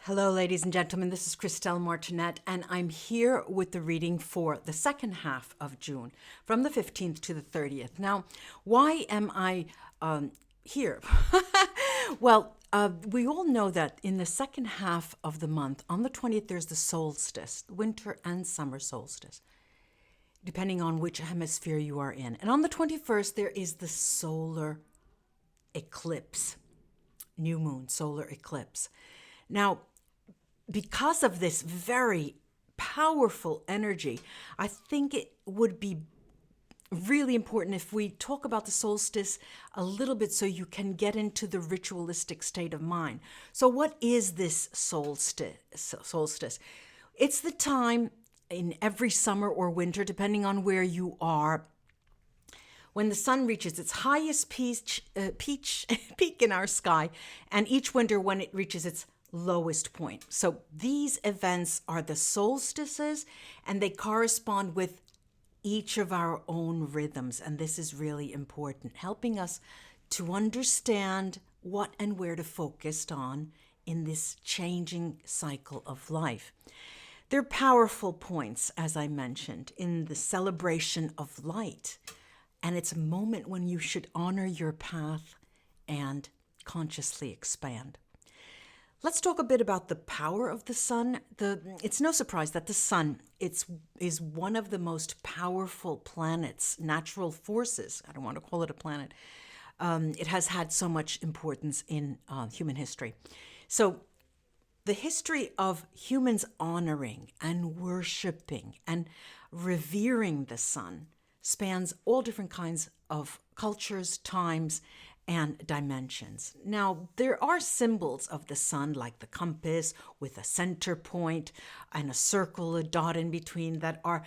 Hello, ladies and gentlemen. This is Christelle Martinette, and I'm here with the reading for the second half of June, from the 15th to the 30th. Now, why am I here? We all know that in the second half of the month, on the 20th, there's the solstice, winter and summer solstice, depending on which hemisphere you are in. And on the 21st, there is the solar eclipse, new moon, solar eclipse. Now, because of this very powerful energy, I think it would be really important if we talk about the solstice a little bit so you can get into the ritualistic state of mind. So what is this solstice? It's the time in every summer or winter, depending on where you are, when the sun reaches its highest peak in our sky, and each winter when it reaches its lowest point. So these events are the solstices, and they correspond with each of our own rhythms. And this is really important, helping us to understand what and where to focus on in this changing cycle of life. They're powerful points, as I mentioned, in the celebration of light. And it's a moment when you should honor your path and consciously expand. Let's talk a bit about the power of the sun. It's no surprise that the sun is one of the most powerful planets, natural forces. I don't want to call it a planet. It has had so much importance in human history. So the history of humans honoring and worshiping and revering the sun spans all different kinds of cultures, times, and dimensions. Now, there are symbols of the sun, like the compass with a center point and a circle, a dot in between, that are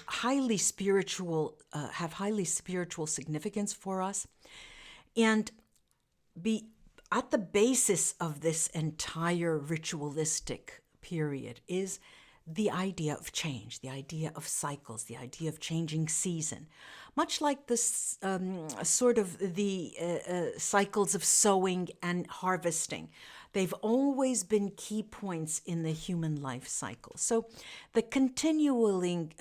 highly spiritual, have highly spiritual significance for us. And at the basis of this entire ritualistic period is the idea of change, the idea of cycles, the idea of changing season, much like this cycles of sowing and harvesting. They've always been key points in the human life cycle. So the continuing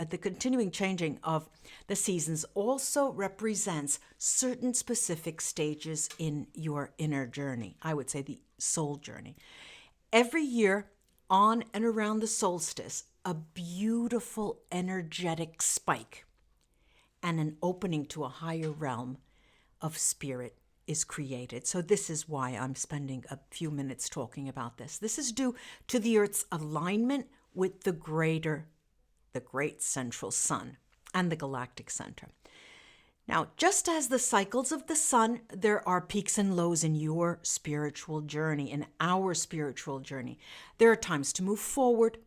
changing of the seasons also represents certain specific stages in your inner journey. I would say the soul journey. Every year, on and around the solstice, a beautiful energetic spike and an opening to a higher realm of spirit is created. So this is why I'm spending a few minutes talking about this. This is due to the Earth's alignment with the great central sun and the galactic center. Now, just as the cycles of the sun, there are peaks and lows in your spiritual journey, in our spiritual journey. There are times to move forward,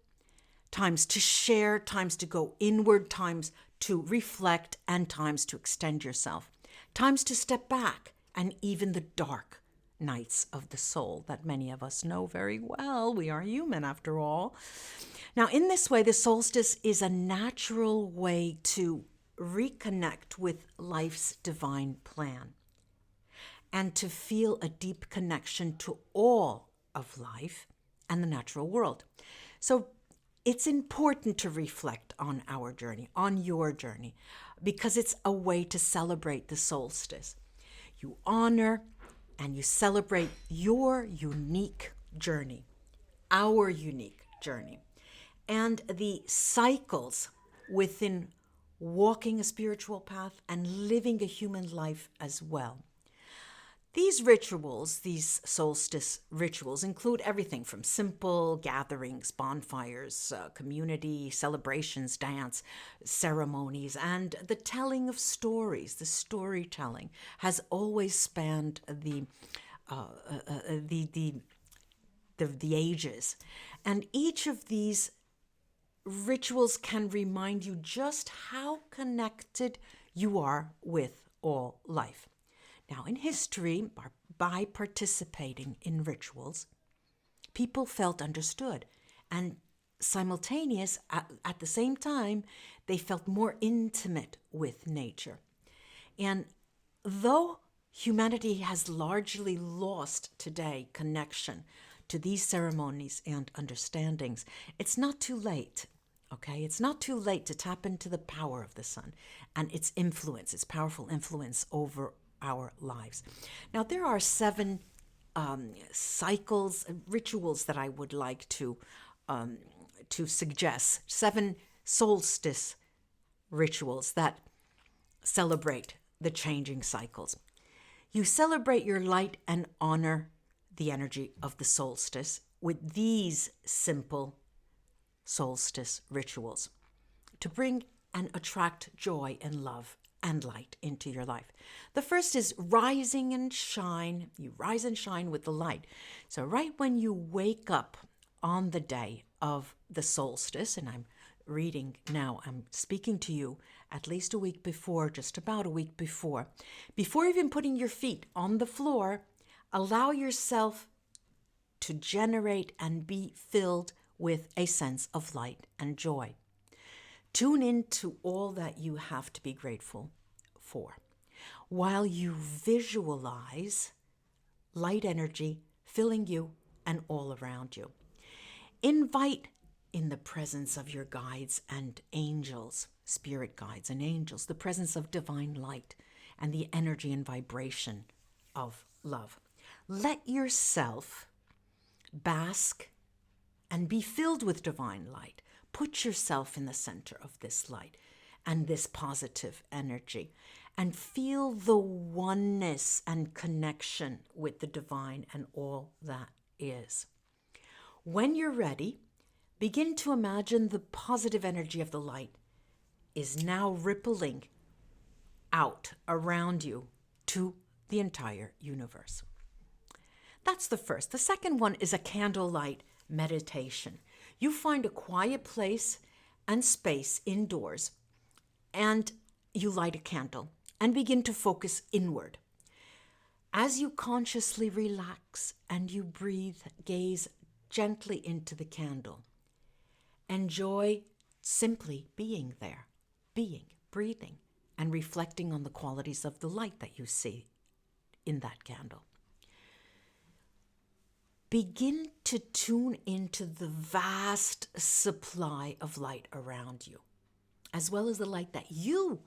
times to share, times to go inward, times to reflect, and times to extend yourself, times to step back, and even the dark nights of the soul that many of us know very well. We are human after all. Now, in this way, the solstice is a natural way to reconnect with life's divine plan and to feel a deep connection to all of life and the natural world. So it's important to reflect on our journey, on your journey, because it's a way to celebrate the solstice. You honor and you celebrate your unique journey, our unique journey, and the cycles within walking a spiritual path and living a human life as well. These rituals, these solstice rituals, include everything from simple gatherings, bonfires, community celebrations, dance, ceremonies, and the telling of stories. The storytelling has always spanned the ages, and each of these rituals can remind you just how connected you are with all life. Now, in history, by participating in rituals, people felt understood, and simultaneous, at the same time, they felt more intimate with nature. And though humanity has largely lost today connection to these ceremonies and understandings, it's not too late. Okay, it's not too late to tap into the power of the sun and its influence, its powerful influence over our lives. Now, there are 7 cycles, rituals that I would like to suggest. 7 solstice rituals that celebrate the changing cycles. You celebrate your light and honor the energy of the solstice with these simple solstice rituals to bring and attract joy and love and light into your life. The first is rising and shine. You rise and shine with the light. So right when you wake up on the day of the solstice, and I'm speaking to you at least a week before, just about a week before even putting your feet on the floor, allow yourself to generate and be filled with a sense of light and joy. Tune into all that you have to be grateful for, while you visualize light energy filling you and all around you. Invite in the presence of your guides and angels, spirit guides and angels, the presence of divine light and the energy and vibration of love. Let yourself bask and be filled with divine light. Put yourself in the center of this light and this positive energy, and feel the oneness and connection with the divine and all that is. When you're ready, begin to imagine the positive energy of the light is now rippling out around you to the entire universe. That's the first. The second one is a candlelight meditation. You find a quiet place and space indoors, and you light a candle and begin to focus inward. As you consciously relax and you breathe, gaze gently into the candle. Enjoy simply being there, breathing, and reflecting on the qualities of the light that you see in that candle. Begin to tune into the vast supply of light around you, as well as the light that you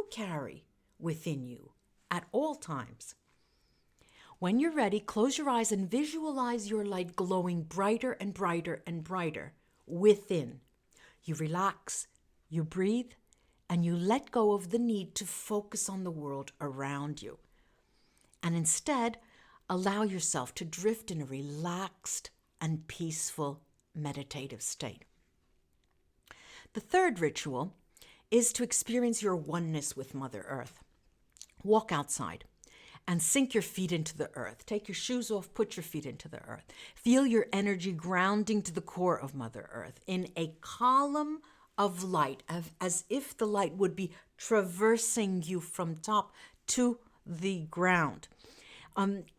carry within you at all times. When you're ready, close your eyes and visualize your light glowing brighter and brighter and brighter within. You relax, you breathe, and you let go of the need to focus on the world around you. And instead, allow yourself to drift in a relaxed and peaceful meditative state. The third ritual is to experience your oneness with Mother Earth. Walk outside and sink your feet into the earth. Take your shoes off, put your feet into the earth. Feel your energy grounding to the core of Mother Earth in a column of light, as if the light would be traversing you from top to the ground.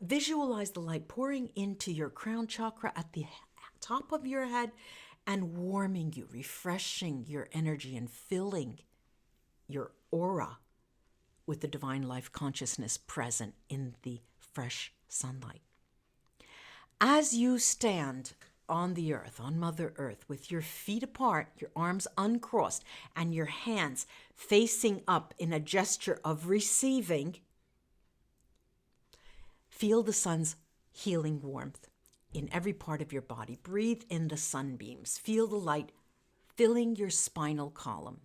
Visualize the light pouring into your crown chakra at the top of your head and warming you, refreshing your energy and filling your aura with the divine life consciousness present in the fresh sunlight. As you stand on the earth, on Mother Earth, with your feet apart, your arms uncrossed, and your hands facing up in a gesture of receiving, feel the sun's healing warmth in every part of your body. Breathe in the sunbeams. Feel the light filling your spinal column.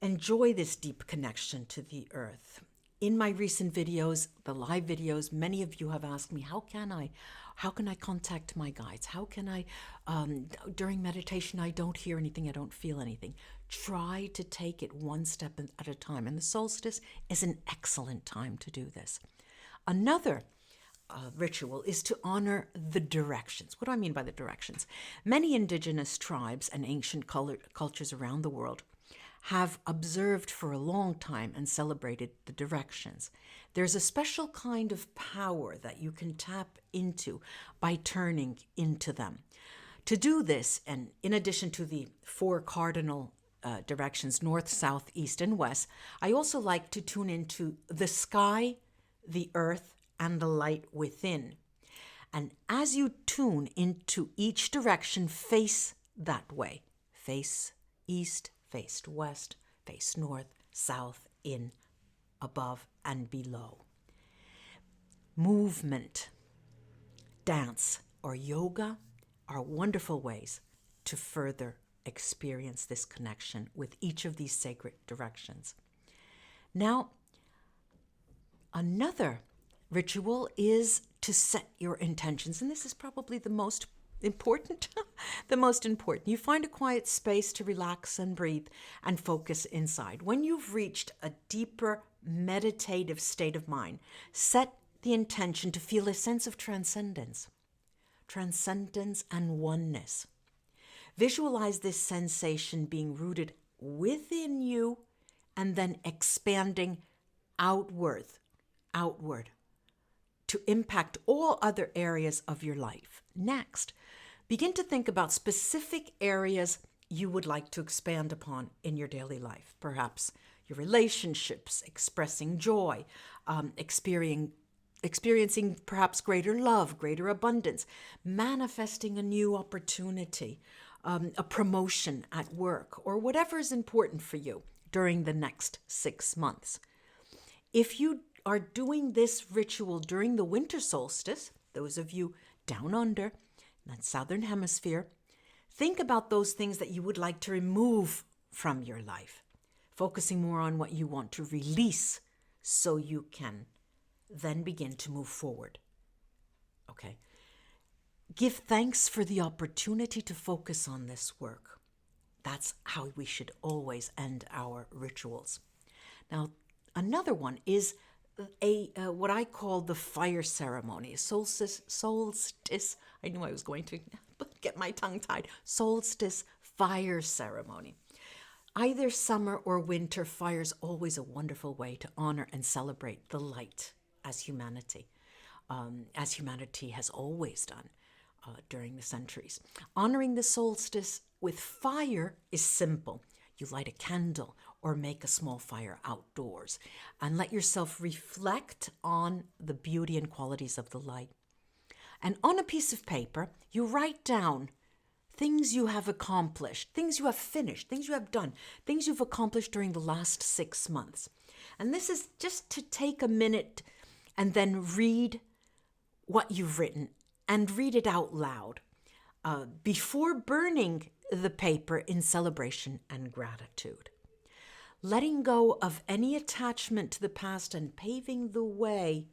Enjoy this deep connection to the earth. In my recent videos, the live videos, many of you have asked me, how can I contact my guides? How can I, during meditation, I don't hear anything, I don't feel anything. Try to take it one step at a time. And the solstice is an excellent time to do this. Another ritual is to honor the directions. What do I mean by the directions? Many indigenous tribes and ancient cultures around the world have observed for a long time and celebrated the directions. There's a special kind of power that you can tap into by turning into them. To do this, and in addition to the 4 cardinal directions, north, south, east, and west, I also like to tune into the sky, the earth, and the light within. And as you tune into each direction, face that way. Face east, face west, face north, south, in, above, and below. Movement, dance, or yoga are wonderful ways to further experience this connection with each of these sacred directions. Now, another ritual is to set your intentions, and this is probably the most important. The most important. You find a quiet space to relax and breathe and focus inside. When you've reached a deeper meditative state of mind, set the intention to feel a sense of transcendence and oneness. Visualize this sensation being rooted within you and then expanding outward to impact all other areas of your life. Next, begin to think about specific areas you would like to expand upon in your daily life. Perhaps your relationships, expressing joy, experiencing perhaps greater love, greater abundance, manifesting a new opportunity, a promotion at work, or whatever is important for you during the next 6 months. If you are doing this ritual during the winter solstice, those of you down under, in that southern hemisphere, think about those things that you would like to remove from your life, focusing more on what you want to release so you can then begin to move forward. Okay. Give thanks for the opportunity to focus on this work. That's how we should always end our rituals. Now, another one is what I call the fire ceremony. Solstice. I knew I was going to get my tongue tied. Solstice fire ceremony. Either summer or winter, fire is always a wonderful way to honor and celebrate the light as humanity has always done during the centuries. Honoring the solstice with fire is simple. You light a candle or make a small fire outdoors and let yourself reflect on the beauty and qualities of the light. And on a piece of paper, you write down things you have accomplished, things you have finished, things you have done, things you've accomplished during the last 6 months. And this is just to take a minute and then read what you've written and read it out loud before burning the paper in celebration and gratitude. Letting go of any attachment to the past and paving the way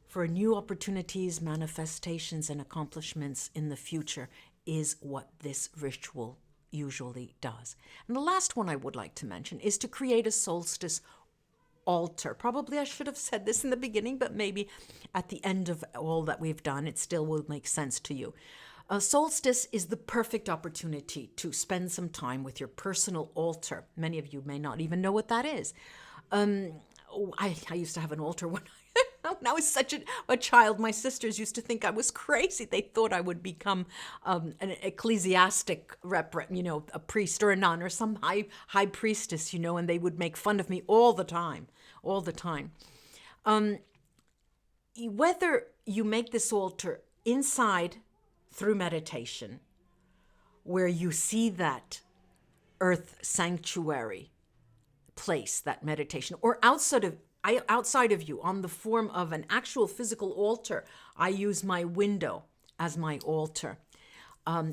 for new opportunities, manifestations, and accomplishments in the future is what this ritual usually does. And the last one I would like to mention is to create a solstice altar. Probably I should have said this in the beginning, but maybe at the end of all that we've done, it still will make sense to you. A solstice is the perfect opportunity to spend some time with your personal altar. Many of you may not even know what that is. I used to have an altar when I was such a child. My sisters used to think I was crazy. They thought I would become an ecclesiastic a priest or a nun or some high priestess, and they would make fun of me all the time. Whether you make this altar inside through meditation, where you see that earth sanctuary place, that meditation, or outside of you on the form of an actual physical altar. I use my window as my altar.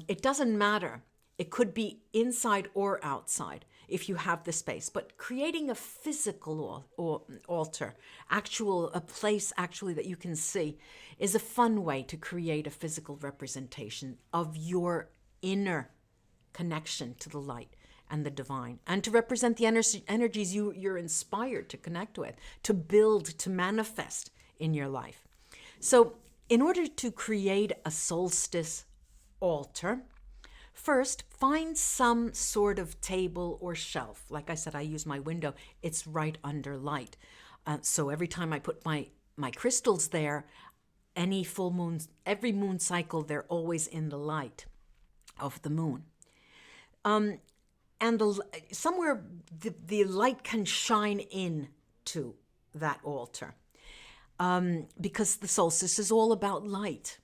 It doesn't matter. It could be inside or outside if you have the space, but creating a physical altar, a place actually that you can see, is a fun way to create a physical representation of your inner connection to the light and the divine, and to represent the energies you're inspired to connect with, to build, to manifest in your life. So in order to create a solstice altar, first, find some sort of table or shelf. Like I said, I use my window. It's right under light. So every time I put my crystals there, any full moon, every moon cycle, they're always in the light of the moon. And somewhere the light can shine in to that altar, because the solstice is all about light.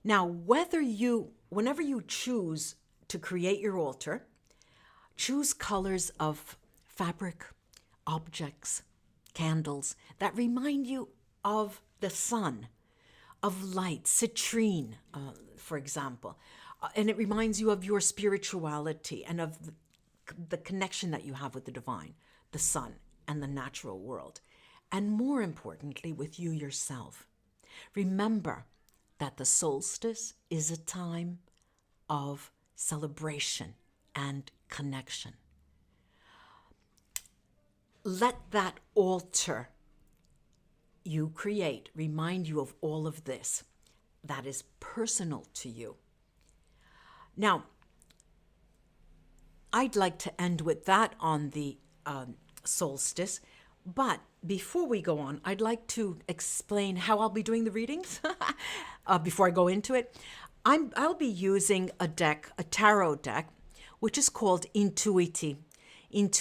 Now, whenever you choose to create your altar, choose colors of fabric, objects, candles that remind you of the sun, of light, citrine, for example. And it reminds you of your spirituality and of the connection that you have with the divine, the sun, and the natural world. And more importantly, with you yourself. Remember that the solstice is a time of celebration and connection. Let that altar you create remind you of all of this that is personal to you. Now, I'd like to end with that on the solstice, but before we go on, I'd like to explain how I'll be doing the readings before I go into it. I'll be using a tarot deck, which is called Intuiti. It's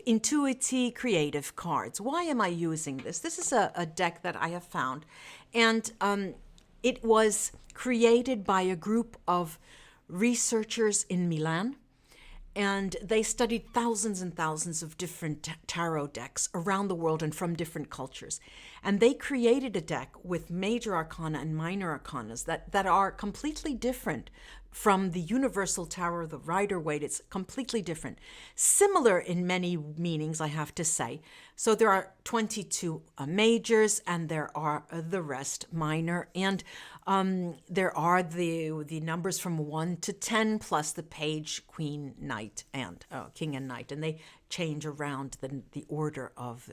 Intuiti Creative Cards. Why am I using this? This is a deck that I have found, and it was created by a group of researchers in Milan, and they studied thousands and thousands of different tarot decks around the world and from different cultures. And they created a deck with major arcana and minor arcanas that are completely different from the universal tarot, the Rider-Waite. It's completely different. Similar in many meanings, I have to say. So there are 22 majors, and there are the rest minor. And there are the numbers from 1 to 10, plus the page, queen, knight, and king and knight. And they change around the order of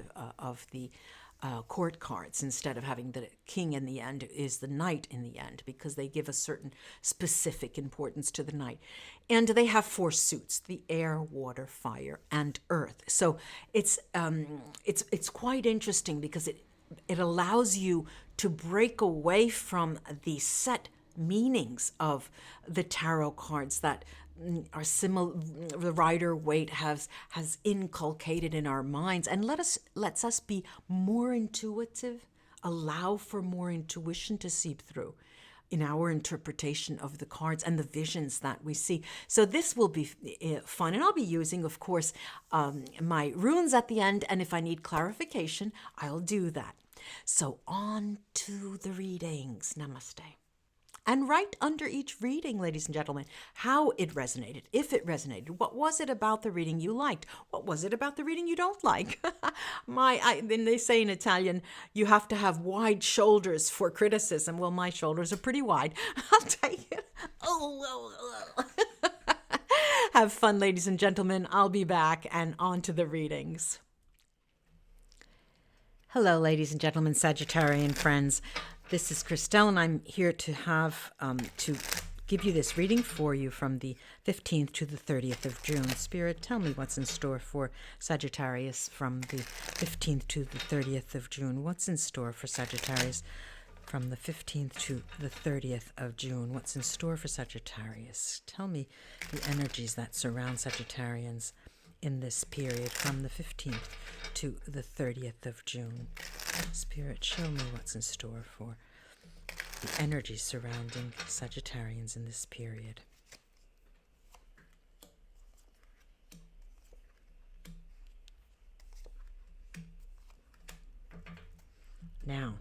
the court cards. Instead of having the king in the end, is the knight in the end, because they give a certain specific importance to the knight. And they have 4 suits: the air, water, fire, and earth. So it's quite interesting, because it allows you to break away from the set meanings of the tarot cards that are similar, the Rider-Waite has inculcated in our minds, and lets us be more intuitive, allow for more intuition to seep through in our interpretation of the cards and the visions that we see. So this will be fun, and I'll be using, of course, my runes at the end, and if I need clarification, I'll do that. So on to the readings. Namaste. And right under each reading, ladies and gentlemen, how it resonated, if it resonated. What was it about the reading you liked? What was it about the reading you don't like? Then they say in Italian, you have to have wide shoulders for criticism. Well, my shoulders are pretty wide. I'll take it. Have fun, ladies and gentlemen. I'll be back, and on to the readings. Hello, ladies and gentlemen, Sagittarian friends. This is Christelle, and I'm here to have to give you this reading for you from the 15th to the 30th of June. Spirit, tell me what's in store for Sagittarius from the 15th to the 30th of June. What's in store for Sagittarius from the 15th to the 30th of June? What's in store for Sagittarius? Tell me the energies that surround Sagittarians in this period from the 15th to the 30th of June. Spirit, show me what's in store for the energy surrounding Sagittarians in this period. Now,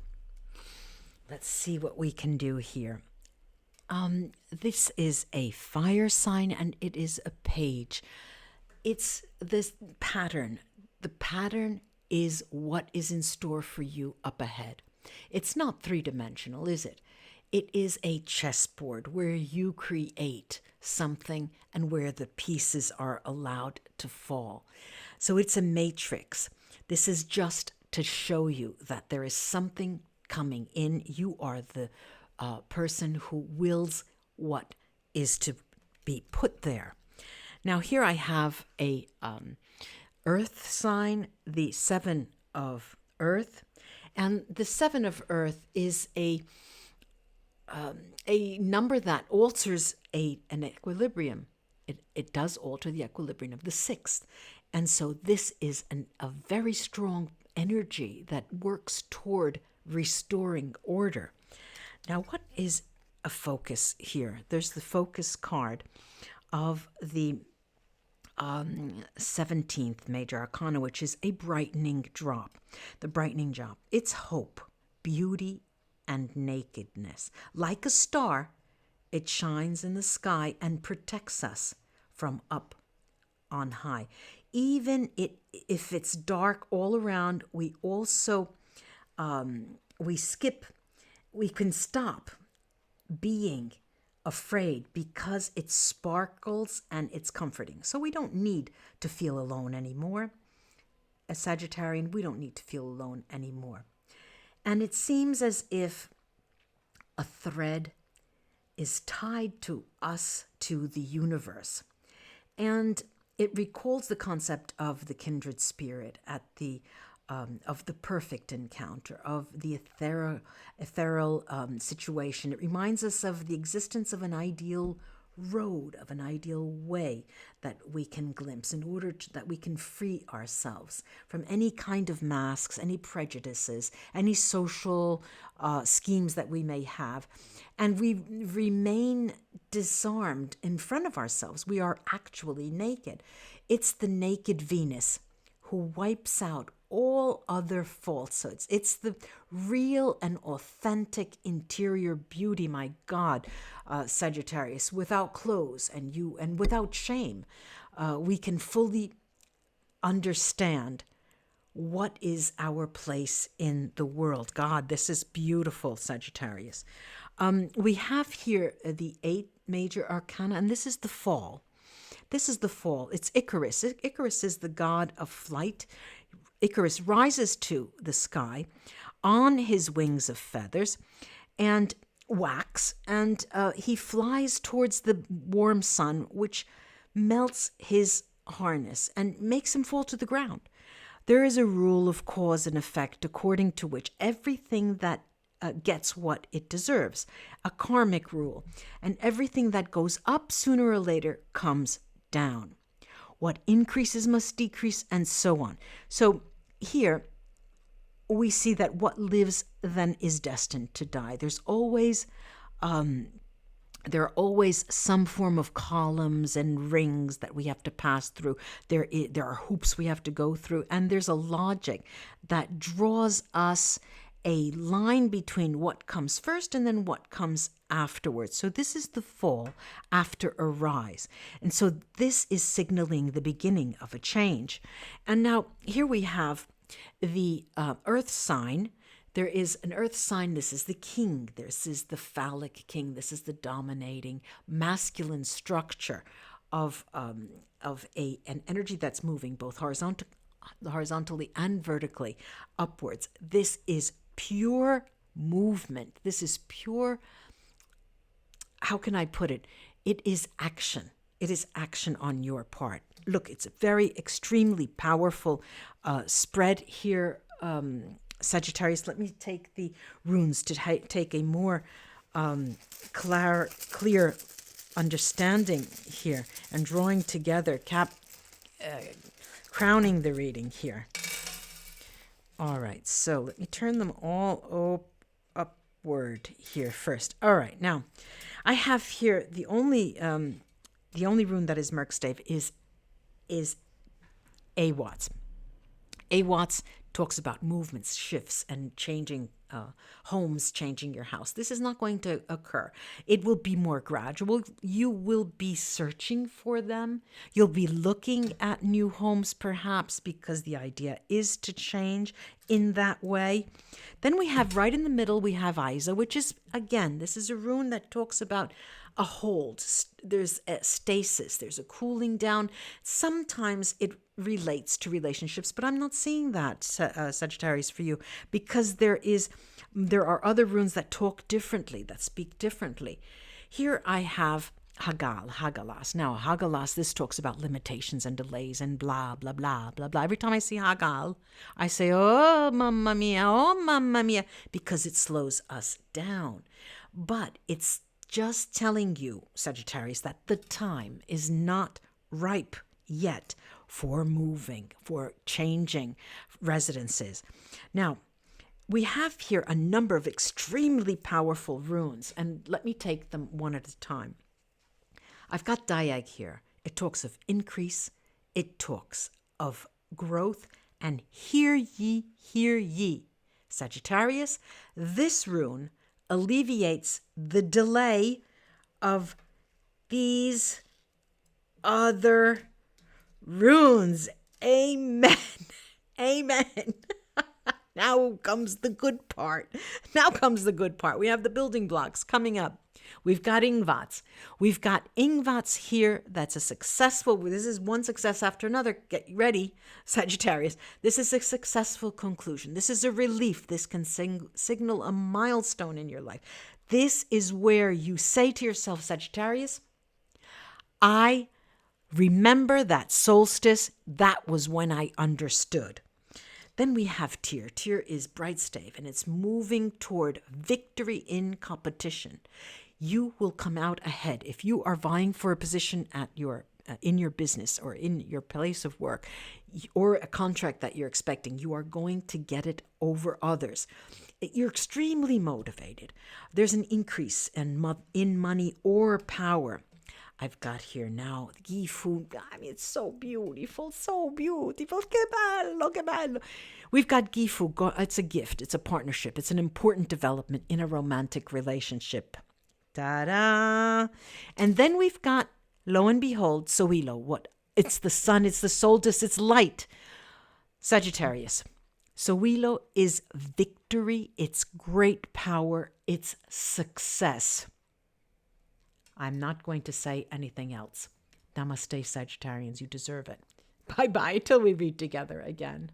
let's see what we can do here. This is a fire sign, and it is a page. It's this pattern. The pattern is what is in store for you up ahead. It's not three-dimensional, is it? It is a chessboard where you create something and where the pieces are allowed to fall. So it's a matrix. This is just to show you that there is something coming in. You are the person who wills what is to be put there. Now here I have a earth sign, the 7 of earth, and the 7 of earth is a number that alters an equilibrium. It does alter the equilibrium of the 6th, and so this is a very strong energy that works toward restoring order. Now, what is a focus here? There's the focus card of the 17th major arcana, which is a brightening drop. The brightening drop. It's hope, beauty, and nakedness. Like a star, it shines in the sky and protects us from up on high. Even if it's dark all around, we also we can stop being afraid because it sparkles and it's comforting. So we don't need to feel alone anymore. As Sagittarian, we don't need to feel alone anymore. And it seems as if a thread is tied to us, to the universe. And it recalls the concept of the kindred spirit at the of the perfect encounter, of the ethereal situation. It reminds us of the existence of an ideal road, of an ideal way that we can glimpse in order that we can free ourselves from any kind of masks, any prejudices, any social schemes that we may have. And we remain disarmed in front of ourselves. We are actually naked. It's the naked Venus who wipes out all other falsehoods. It's the real and authentic interior beauty, my God, Sagittarius, without clothes and without shame. We can fully understand what is our place in the world. God, this is beautiful, Sagittarius. We have here the 8th major arcana, and this is the fall. This is the fall. It's Icarus. Icarus is the god of flight. Icarus rises to the sky on his wings of feathers and wax, and he flies towards the warm sun, which melts his harness and makes him fall to the ground. There is a rule of cause and effect according to which everything that gets what it deserves, a karmic rule, and everything that goes up sooner or later comes down. What increases must decrease, and so on. So here we see that what lives then is destined to die. There are always some form of columns and rings that we have to pass through. There are hoops we have to go through, and there's a logic that draws us a line between what comes first and then what comes afterwards. So this is the fall after a rise. And so this is signaling the beginning of a change. And now here we have the earth sign. There is an earth sign. This is the king. This is the phallic king. This is the dominating masculine structure of an energy that's moving both horizontally and vertically upwards. This is pure movement. This is pure, how can I put it? It is action. It is action on your part. Look, it's a very extremely powerful spread here, Sagittarius. Let me take the runes to take a more clear understanding here and drawing together, crowning the reading here. All right, so let me turn them all upward here first. All right, now I have here the only rune that is Merkstave is Awats. Awats talks about movements, shifts, and changing homes, changing your house. This is not going to occur. It will be more gradual. You will be searching for them. You'll be looking at new homes perhaps because the idea is to change in that way. Then we have right in the middle, we have Isa, which is, again, this is a rune that talks about a hold. There's a stasis. There's a cooling down. Sometimes it relates to relationships, but I'm not seeing that, Sagittarius, for you, because there are other runes that talk differently, that speak differently. Here I have Hagalas. Now, Hagalas, this talks about limitations and delays and blah, blah, blah, blah, blah. Every time I see Hagal, I say, oh, mamma mia, because it slows us down. But it's just telling you, Sagittarius, that the time is not ripe yet for moving, for changing residences. Now, we have here a number of extremely powerful runes, and let me take them one at a time. I've got Diag here. It talks of increase, it talks of growth, and hear ye. Sagittarius, this rune alleviates the delay of these other runes. Amen. Amen. Now comes the good part. We have the building blocks coming up. We've got Ingvats. We've got Ingvats here. That's a successful, this is one success after another. Get ready, Sagittarius. This is a successful conclusion. This is a relief. This can signal a milestone in your life. This is where you say to yourself, Sagittarius, I remember that solstice. That was when I understood. Then we have Tyr. Tyr is bright stave, and it's moving toward victory in competition. You will come out ahead. If you are vying for a position at in your business or in your place of work, or a contract that you're expecting, you are going to get it over others. You're extremely motivated. There's an increase in money or power. I've got here now Gifu. I mean, it's so beautiful, so beautiful. Que bello, que bello. We've got Gifu. It's a gift. It's a partnership. It's an important development in a romantic relationship. Ta-da! And then we've got, lo and behold, Sohilo. What? It's the sun. It's the solstice. It's light. Sagittarius. Sohilo is victory. It's great power. It's success. I'm not going to say anything else. Namaste, Sagittarians. You deserve it. Bye-bye till we meet together again.